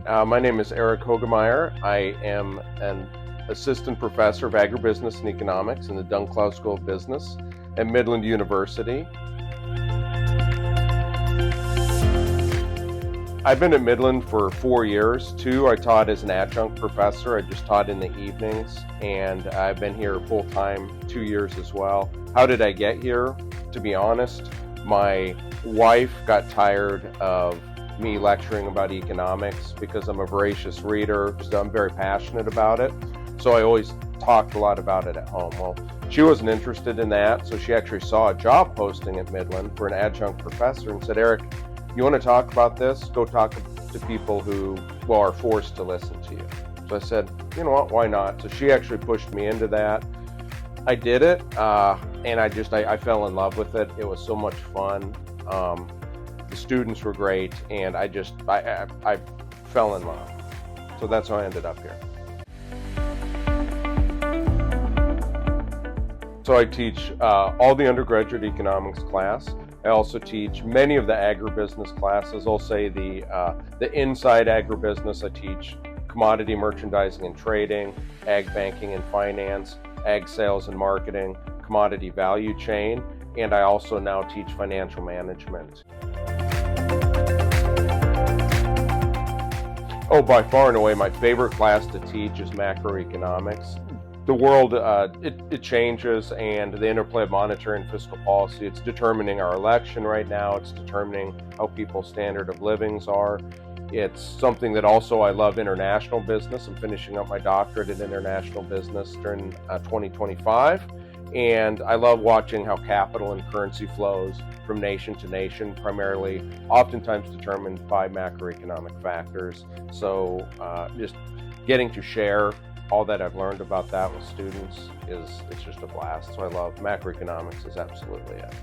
My name is Erik Hoegemeyer. I am an assistant professor of agribusiness and economics in the Dunklau School of Business at Midland University. I've been at Midland for 4 years. 2, I taught as an adjunct professor. I just taught in the evenings, and I've been here full-time 2 years as well. How did I get here? To be honest, my wife got tired of me lecturing about economics because I'm a voracious reader. I'm very passionate about it, so I always talked a lot about it at home. Well, she wasn't interested in that, so she actually saw a job posting at Midland for an adjunct professor and said, "Erik, you want to talk about this? Go talk to people who, are forced to listen to you." So I said, you know what, why not? So she actually pushed me into that. I did it, and I fell in love with it. It was so much fun. The students were great, and I fell in love. So that's how I ended up here. So I teach all the undergraduate economics class. I also teach many of the agribusiness classes. I'll say the inside agribusiness. I teach commodity merchandising and trading, ag banking and finance, ag sales and marketing, commodity value chain, and I also now teach financial management. Oh, by far and away, my favorite class to teach is macroeconomics. The world, it changes, and the interplay of monetary and fiscal policy, it's determining our election right now. It's determining how people's standard of livings are. It's something that also I love international business. I'm finishing up my doctorate in international business during 2025. And I love watching how capital and currency flows from nation to nation, primarily, oftentimes determined by macroeconomic factors. So just getting to share all that I've learned about that with students it's just a blast. So I love macroeconomics is absolutely it.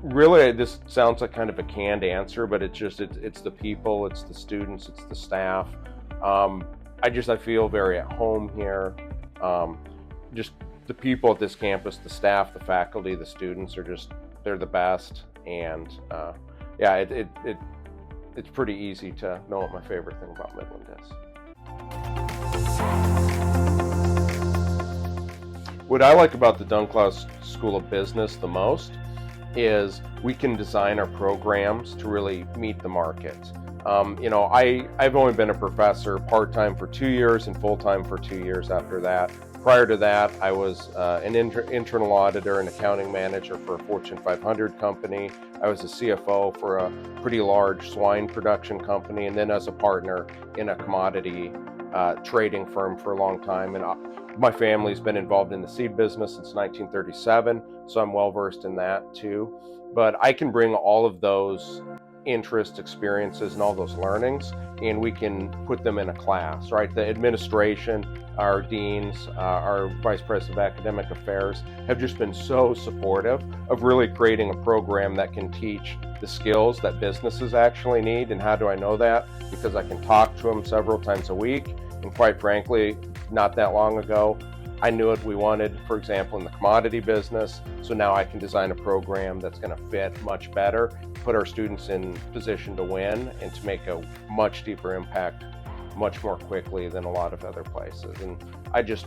Really, this sounds like kind of a canned answer, but it's the people, it's the students, it's the staff. I feel very at home here. Just the people at this campus, the staff, the faculty, the students they're the best. And it's pretty easy to know what my favorite thing about Midland is. What I like about the Dunklau School of Business the most is we can design our programs to really meet the market. I've only been a professor part-time for 2 years and full-time for 2 years after that. Prior to that, I was an internal auditor and accounting manager for a Fortune 500 company. I was a CFO for a pretty large swine production company, and then as a partner in a commodity trading firm for a long time. And my family's been involved in the seed business since 1937, so I'm well versed in that too. But I can bring all of those interests, experiences, and all those learnings, and we can put them in a class, right? The administration, our deans, our vice president of academic affairs have just been so supportive of really creating a program that can teach the skills that businesses actually need. And how do I know that? Because I can talk to them several times a week, and quite frankly, not that long ago, I knew what we wanted, for example, in the commodity business. So now I can design a program that's going to fit much better, put our students in position to win, and to make a much deeper impact much more quickly than a lot of other places. And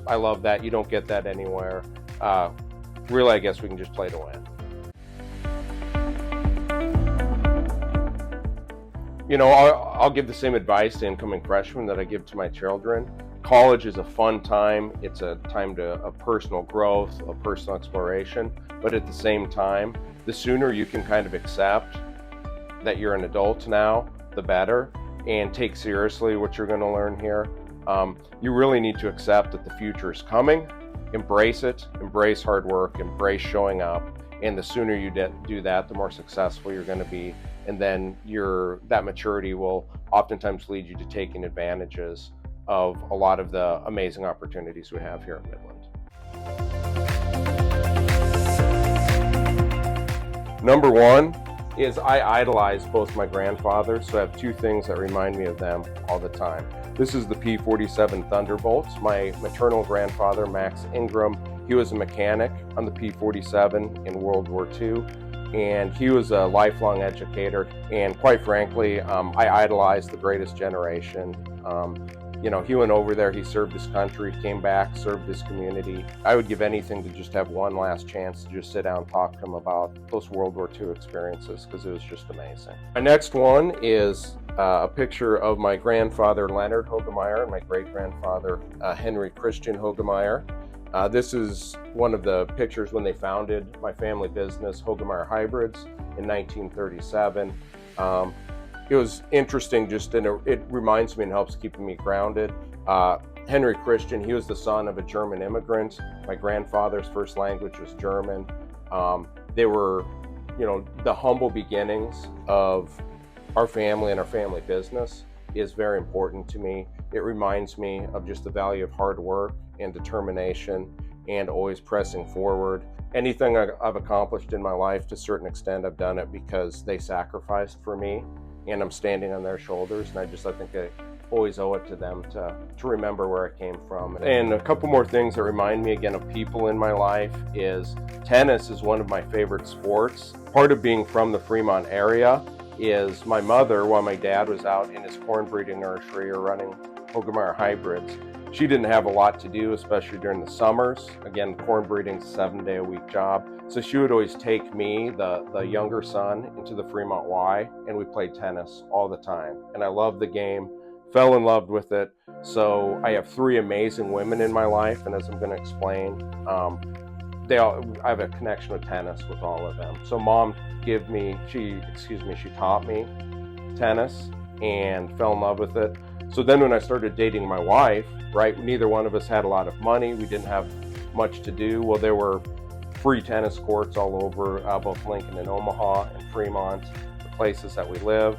I love that. You don't get that anywhere. Really, I guess we can just play to win. I'll give the same advice to incoming freshmen that I give to my children. College is a fun time. It's a time of personal growth, of personal exploration. But at the same time, the sooner you can kind of accept that you're an adult now, the better, and take seriously what you're going to learn here. You really need to accept that the future is coming. Embrace it. Embrace hard work. Embrace showing up. And the sooner you do that, the more successful you're going to be. And then that maturity will oftentimes lead you to taking advantages of a lot of the amazing opportunities we have here at Midland. Number one is I idolize both my grandfathers, so I have 2 things that remind me of them all the time. This is the P-47 Thunderbolts. My maternal grandfather, Max Ingram, he was a mechanic on the P-47 in World War II. and he was a lifelong educator. And quite frankly, I idolized the greatest generation. He went over there, he served his country, came back, served his community. I would give anything to just have one last chance to just sit down and talk to him about those World War II experiences, because it was just amazing. My next one is a picture of my grandfather, Leonard Hoegemeyer, and my great-grandfather, Henry Christian Hoegemeyer. This is one of the pictures when they founded my family business, Hoegemeyer Hybrids, in 1937. It was interesting, it reminds me and helps keep me grounded. Henry Christian, he was the son of a German immigrant. My grandfather's first language was German. They were, the humble beginnings of our family and our family business is very important to me. It reminds me of just the value of hard work and determination and always pressing forward. Anything I've accomplished in my life, to a certain extent, I've done it because they sacrificed for me, and I'm standing on their shoulders, and I think I always owe it to them to remember where I came from. And a couple more things that remind me again of people in my life is tennis is one of my favorite sports. Part of being from the Fremont area is my mother, while my dad was out in his corn breeding nursery or running Hoegemeyer Hybrids, she didn't have a lot to do, especially during the summers. Again, corn breeding's a 7-day-a-week job. So she would always take me, the younger son, into the Fremont Y, and we played tennis all the time. And I loved the game, fell in love with it. So I have 3 amazing women in my life, and as I'm going to explain, I have a connection with tennis with all of them. So mom she taught me tennis and fell in love with it. So then when I started dating my wife, right, neither one of us had a lot of money. We didn't have much to do. Well, there were free tennis courts all over, both Lincoln and Omaha and Fremont, the places that we live.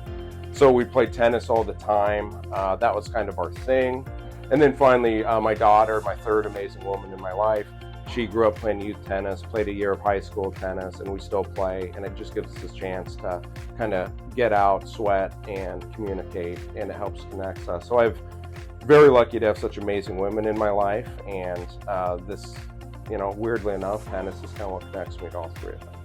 So we played tennis all the time. That was kind of our thing. And then finally, my daughter, my third amazing woman in my life, she grew up playing youth tennis, played a year of high school tennis, and we still play. And it just gives us a chance to kind of get out, sweat, and communicate, and it helps connect us. So I'm very lucky to have such amazing women in my life, and this, weirdly enough, tennis is kind of what connects me to all 3 of them.